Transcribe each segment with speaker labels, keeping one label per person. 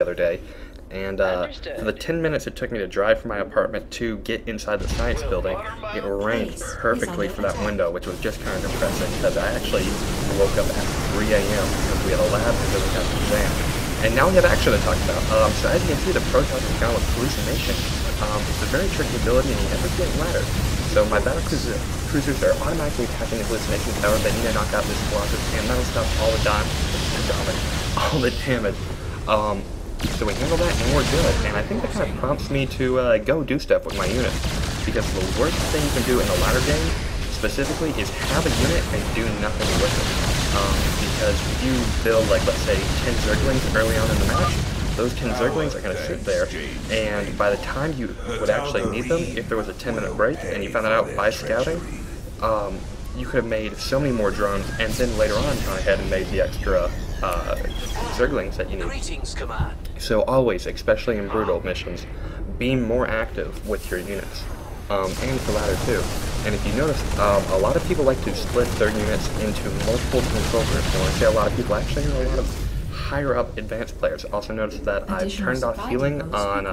Speaker 1: other day, and for the 10 minutes it took me to drive from my apartment to get inside the science building, it rained perfectly for that window, which was just kind of depressing because I actually woke up at 3 a.m. because we had a lab and then we got an exam. And now we have action to talk about. So as you can see, the Protoss has gone with hallucination. It's a very tricky ability and you never get ladder. So my battle cruisers are automatically attacking the hallucination tower. They need to knock out this Colossus and metal stuff all the time. All the damage. So we handle that and we're good. And I think that kind of prompts me to go do stuff with my unit. Because the worst thing you can do in a ladder game, specifically, is have a unit and do nothing with it. Because if you build, like, let's say, 10 Zerglings early on in the match, those 10 Zerglings are going to sit there, and by the time you would actually need them, if there was a 10-minute break, and you found that out by scouting, you could have made so many more drones, and then later on gone ahead and made the extra Zerglings that you need. So always, especially in brutal missions, be more active with your units, and for ladder too. And if you notice, a lot of people like to split their units into multiple control groups. And when I say a lot of people, actually a lot of higher up advanced players. Also notice that I've turned off healing on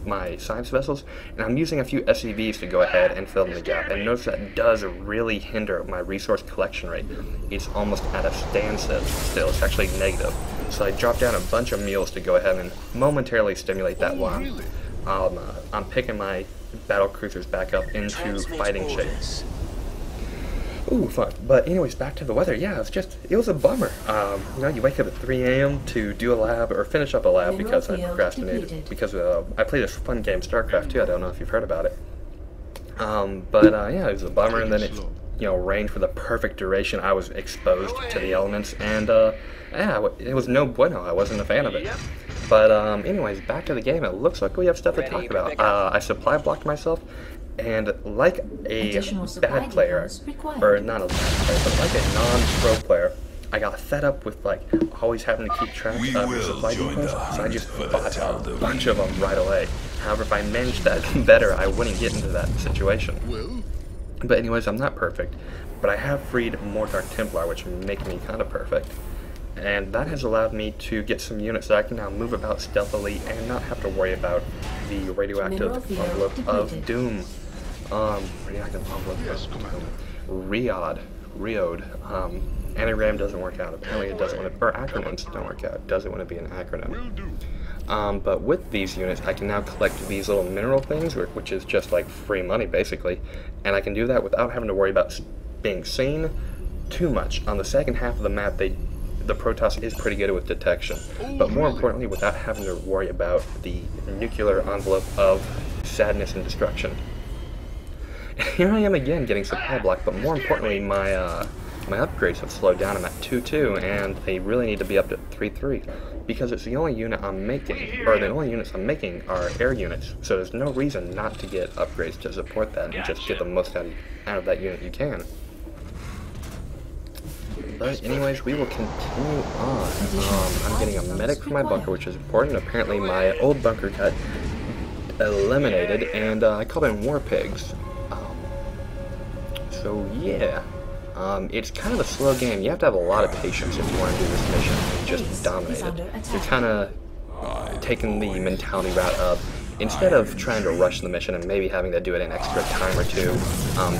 Speaker 1: my science vessels, and I'm using a few SCVs to go ahead and fill in the gap. And notice that does really hinder my resource collection rate. It's almost at a standstill still. It's actually negative. So I dropped down a bunch of meals to go ahead and momentarily stimulate that while I'm picking my battle cruisers back up into fighting shape. Ooh, fun. But anyways, back to the weather. Yeah, it was a bummer. You know, you wake up at 3 a.m. to do a lab, or finish up a lab because I procrastinated. Because I played a fun game, Starcraft, too. I don't know if you've heard about it. Yeah, it was a bummer, and then it, rained for the perfect duration. I was exposed to the elements, and, yeah, it was no bueno. I wasn't a fan of it. But, anyways, back to the game. It looks like we have stuff to talk about. I supply blocked myself, and like a bad player, or not a bad player, but like a non-pro player, I got fed up with, like, always having to keep track of the supply depots, so I just bought a bunch of them right away. However, if I managed that better, I wouldn't get into that situation. But anyways, I'm not perfect, but I have freed more Dark Templar, which make me kind of perfect. And that has allowed me to get some units that I can now move about stealthily and not have to worry about the radioactive envelope of doom. Radioactive envelope of doom. Riod. Anagram doesn't work out. Apparently it doesn't want to, or acronyms don't work out. It doesn't want to be an acronym. But with these units, I can now collect these little mineral things, which is just like free money basically, and I can do that without having to worry about being seen too much. On the second half of the map, the Protoss is pretty good with detection, but more importantly, without having to worry about the nuclear envelope of sadness and destruction. And here I am again getting supply block, but more importantly, my upgrades have slowed down. I'm at 2-2, and they really need to be up to 3-3, because it's the only unit I'm making, or the only units I'm making are air units, so there's no reason not to get upgrades to support that and just get the most out of that unit you can. But anyways, we will continue on. I'm getting a medic for my bunker, which is important. Apparently my old bunker got eliminated, and I called in war pigs. So yeah, it's kind of a slow game. You have to have a lot of patience if you want to do this mission and just dominate it. You're kind of taking the mentality route of, instead of trying to rush the mission and maybe having to do it an extra time or two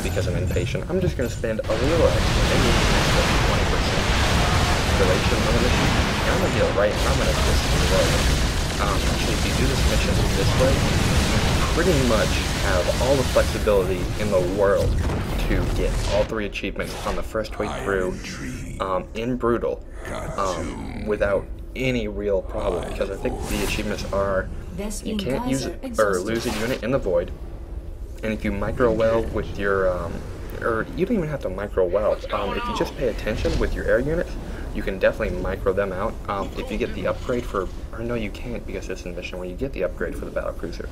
Speaker 1: because I'm impatient, I'm just going to spend a little extra, maybe an extra 20% duration on the mission, and I'm going to get it right, and I'm going to just enjoy it. Actually, if you do this mission this way, you pretty much have all the flexibility in the world to get all 3 achievements on the first way through in Brutal without any real problem, because I think the achievements are, you can't use it or lose a unit in the void, and if you micro well with your or you don't even have to micro well, if you just pay attention with your air units, you can definitely micro them out. If you get the upgrade for, or no, you can't, because it's in mission where you get the upgrade for the battlecruiser.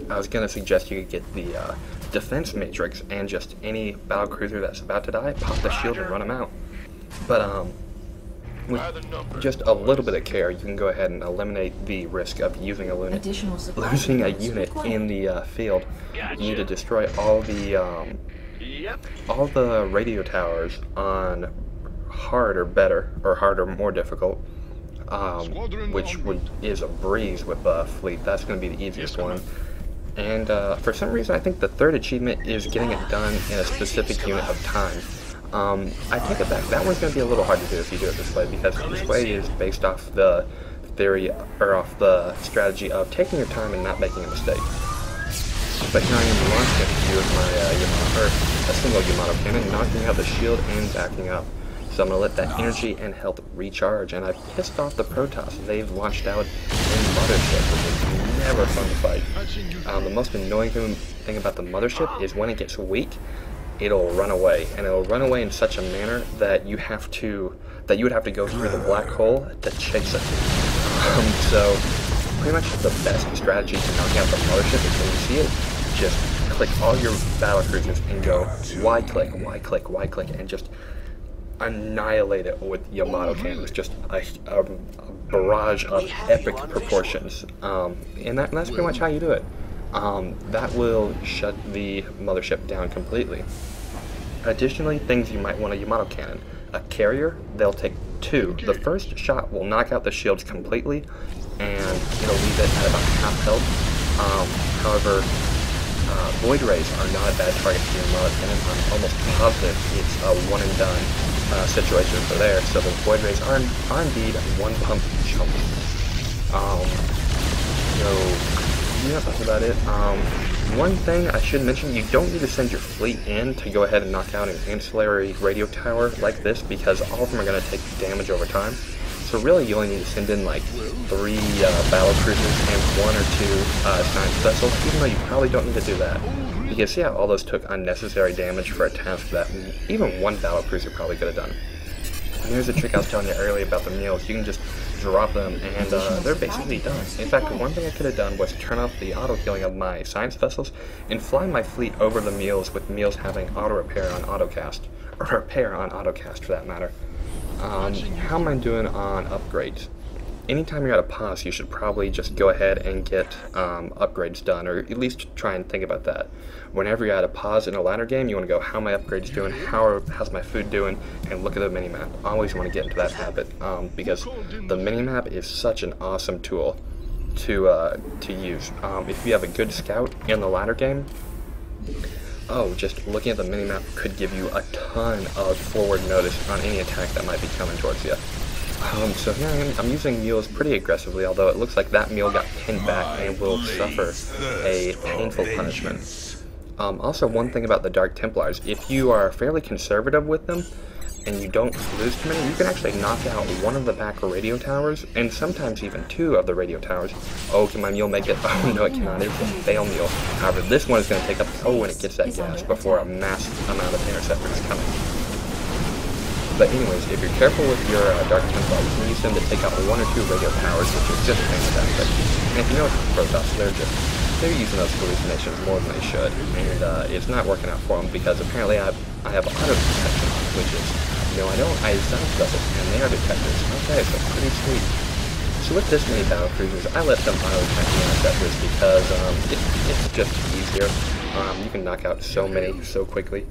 Speaker 1: I was going to suggest you could get the defense matrix, and just any battlecruiser that's about to die, pop the shield and run them out. But with just a little bit of care, you can go ahead and eliminate the risk of using a losing a unit in the field. You need to destroy all the radio towers on hard or better, or hard or more difficult, which is a breeze with fleet. That's going to be the easiest one. And for some reason, I think the third achievement is getting it done in a specific unit of time. I take it back. That one's going to be a little hard to do if you do it this way, because this way is based off the theory, or off the strategy of taking your time and not making a mistake. But here I am launching a few of my a single Yamato cannon, knocking out the shield and backing up. So I'm going to let that energy and health recharge, and I've pissed off the Protoss. They've launched out in Mothership, which is never fun to fight. The most annoying thing about the Mothership is when it gets weak, it'll run away, and it'll run away in such a manner that you would have to go through the black hole to chase it. So pretty much the best strategy to knock out the Mothership is when you see it, just click all your battle cruisers and go Y click, Y click, Y click, and just annihilate it with Yamato cannons. Just a barrage of epic proportions. And that's pretty much how you do it. That will shut the Mothership down completely. Additionally, things you might want a Yamato cannon. A carrier, they'll take 2. The first shot will knock out the shields completely, and it'll leave it at about half health. However, Void Rays are not a bad target for your Yamato cannon. I'm almost positive it's a one and done situation for there. So the Void Rays are indeed one pump chump. So yeah, that's about it. One thing I should mention, you don't need to send your fleet in to go ahead and knock out an ancillary radio tower like this, because all of them are going to take damage over time. So really you only need to send in like 3 battle cruisers and 1 or 2 science vessels, even though you probably don't need to do that. Because yeah, all those took unnecessary damage for a task that even 1 battle cruiser probably could have done. And here's the trick I was telling you earlier about the meals. You can just drop them and they're basically done. In fact, one thing I could have done was turn off the auto healing of my science vessels and fly my fleet over the meals, with meals having auto repair on autocast, or repair on autocast for that matter. How am I doing on upgrades? Anytime you're at a pause, you should probably just go ahead and get upgrades done, or at least try and think about that. Whenever you're at a pause in a ladder game, you want to go, how are my upgrades doing, how's my food doing, and look at the minimap. I always want to get into that habit, because the minimap is such an awesome tool to use. If you have a good scout in the ladder game, just looking at the minimap could give you a ton of forward notice on any attack that might be coming towards you. So here I am. I'm using mules pretty aggressively, although it looks like that mule got pinned back and will suffer a painful punishment. Also, one thing about the Dark Templars, if you are fairly conservative with them and you don't lose too many, you can actually knock out 1 of the back radio towers, and sometimes even 2 of the radio towers. Oh, can my mule make it? Oh no, it cannot. It's a fail mule. However, this one is going to take up, when it gets that gas before a massive amount of interceptor is coming. But anyways, if you're careful with your Dark Templar, you can use them to take out 1 or 2 radio towers, which is just fantastic. And if you know it's Protoss, they're using those hallucinations more than they should, and it's not working out for them, because apparently I have auto detection, which is, I have science vessels, and they are detectors. Okay, so pretty sweet. So with this many battle cruisers, I let them auto detect the interceptors because it's just easier. You can knock out so many so quickly.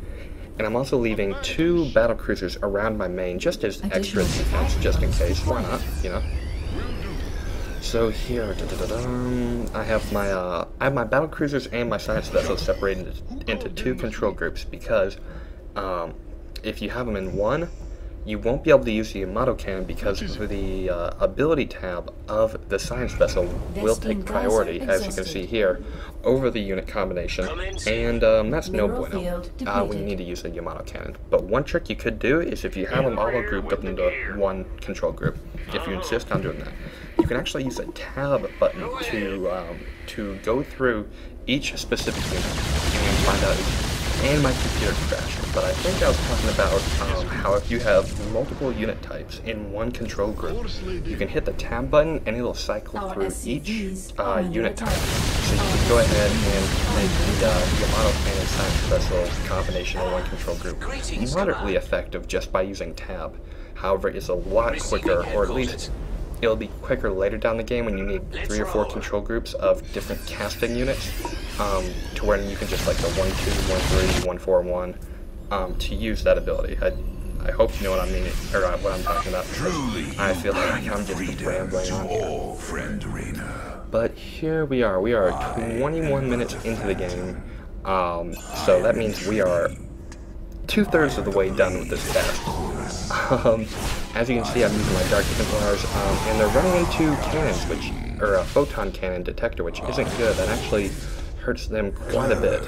Speaker 1: And I'm also leaving 2 battle cruisers around my main, just as extra defense, just in case. Why not, So here, I have my battle cruisers and my science vessels separated into 2 control groups, because if you have them in one, you won't be able to use the Yamato cannon, because the ability tab of the science vessel will take priority, as you can see here, over the unit combination, and that's no bueno when you need to use a Yamato cannon. But one trick you could do is, if you have them all grouped up into 1 control group, if you insist on doing that, you can actually use a tab button to go through each specific unit and find out. And my computer crashed, but I think I was talking about how if you have multiple unit types in 1 control group, you can hit the tab button and it'll cycle through each unit type. So you can go ahead and make the Yamato cannon science vessel combination in 1 control group moderately effective just by using tab. However, it's a lot quicker, or at least it'll be quicker later down the game when you need 3 or 4 control groups of different casting units, to where you can just like the 1-2, 1-3, 1-4, 1 to use that ability. I hope you know what I mean, or what I'm talking about. I feel like I'm just rambling on here. But here we are. We are 21 minutes into the game. So that means we are 2/3 of the way done with this task. As you can see, I'm using my Dark Templars, and they're running into cannons, or a photon cannon detector, which isn't good. That actually hurts them quite a bit.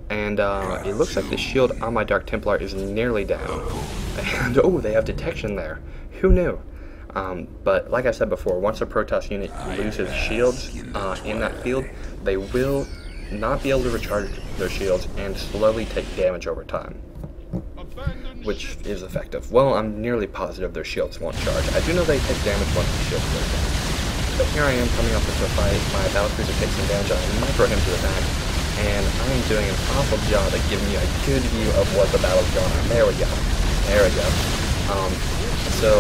Speaker 1: And it looks like the shield on my Dark Templar is nearly down. And oh, they have detection there. Who knew? But like I said before, once a Protoss unit loses shields in that field, they will not be able to recharge their shields and slowly take damage over time, which is effective. Well, I'm nearly positive their shields won't charge. I do know they take damage once the shields go down. But here I am coming up into a fight. My battlecruiser takes some damage. I micro him to the back, and I am doing an awful job at giving you a good view of what the battle's going on. There we go. There we go. So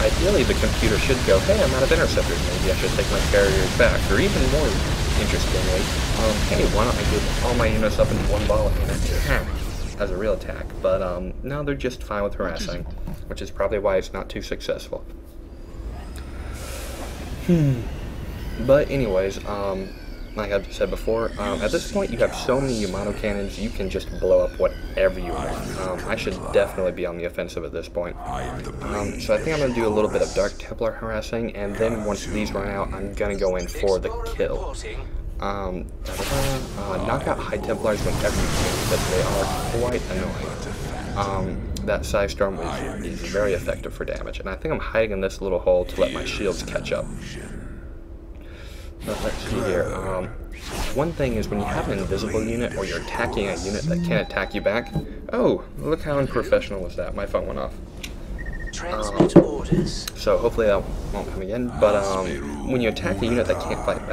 Speaker 1: ideally the computer should go, hey, I'm out of interceptors, maybe I should take my carriers back. Or even more interestingly, hey, why don't I give all my units up into one ball and attack as a real attack? But no, they're just fine with harassing, which is probably why it's not too successful. But anyways, like I've said before, at this point you have so many Yamato cannons, you can just blow up whatever you want. I should definitely be on the offensive at this point. So I think I'm going to do a little bit of Dark Templar harassing, and then once these run out, I'm going to go in for the kill. Knock out High Templars whenever you can, because they are quite annoying. That Psy Storm is very effective for damage, and I think I'm hiding in this little hole to let my shields catch up. But let's see here. One thing is when you have an invisible unit or you're attacking a unit that can't attack you back. Oh, look how unprofessional was that. My phone went off. So hopefully that won't come again. But when you attack a unit that can't fight back,